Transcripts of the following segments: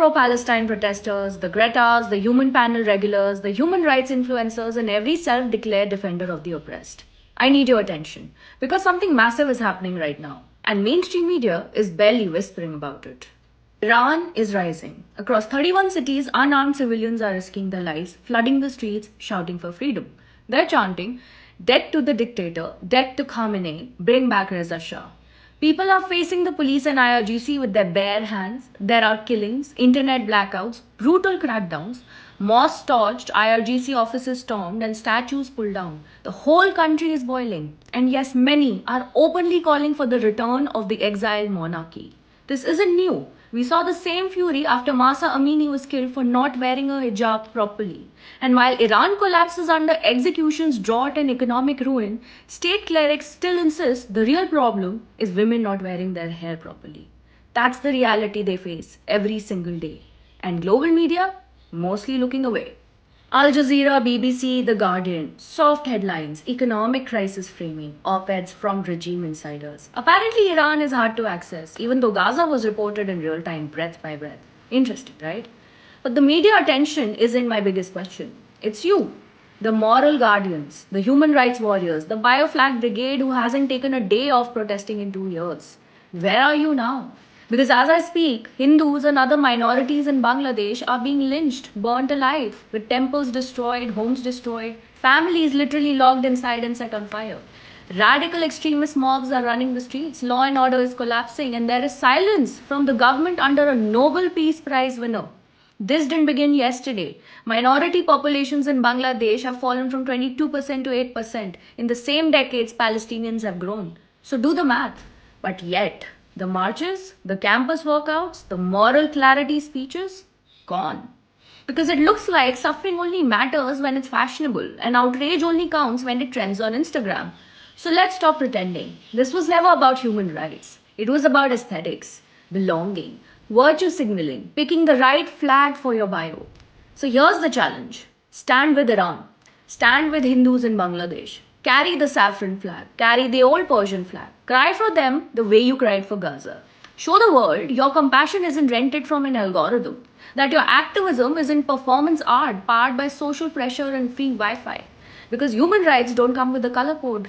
pro-Palestine protesters, the Gretas, the human panel regulars, the human rights influencers, and every self-declared defender of the oppressed. I need your attention because something massive is happening right now, and mainstream media is barely whispering about it. Iran is rising. Across 31 cities, unarmed civilians are risking their lives, flooding the streets, shouting for freedom. They're chanting, "Death to the dictator, death to Khamenei, bring back Reza Shah." People are facing the police and IRGC with their bare hands. There are killings, internet blackouts, brutal crackdowns, mosques torched, IRGC offices stormed, and statues pulled down. The whole country is boiling. And yes, many are openly calling for the return of the exiled monarchy. This isn't new. We saw the same fury after Masa Amini was killed for not wearing a hijab properly. And while Iran collapses under executions, drought, and economic ruin, state clerics still insist the real problem is women not wearing their hair properly. That's the reality they face every single day. And global media, mostly looking away. Al Jazeera, BBC, The Guardian, soft headlines, economic crisis framing, op-eds from regime insiders. Apparently, Iran is hard to access, even though Gaza was reported in real time, breath by breath. Interesting, right? But the media attention isn't my biggest question. It's you, the moral guardians, the human rights warriors, the bioflag brigade who hasn't taken a day off protesting in 2 years. Where are you now? Because as I speak, Hindus and other minorities in Bangladesh are being lynched, burnt alive, with temples destroyed, homes destroyed, families literally locked inside and set on fire. Radical extremist mobs are running the streets, law and order is collapsing, and there is silence from the government under a Nobel Peace Prize winner. This didn't begin yesterday. Minority populations in Bangladesh have fallen from 22% to 8%. In the same decades, Palestinians have grown. So do the math. But yet, the marches, the campus workouts, the moral clarity speeches, gone. Because it looks like suffering only matters when it's fashionable, and outrage only counts when it trends on Instagram. So let's stop pretending. This was never about human rights. It was about aesthetics, belonging, virtue signaling, picking the right flag for your bio. So here's the challenge: stand with Iran, stand with Hindus in Bangladesh, carry the saffron flag, carry the old Persian flag, cry for them the way you cried for Gaza. Show the world your compassion isn't rented from an algorithm, that your activism isn't performance art powered by social pressure and free Wi Fi. Because human rights don't come with a color code.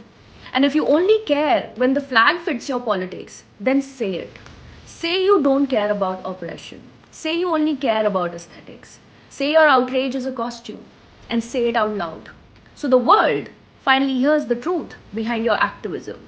And if you only care when the flag fits your politics, then say it. Say you don't care about oppression. Say you only care about aesthetics. Say your outrage is a costume. And say it out loud. So the world finally hears the truth behind your activism.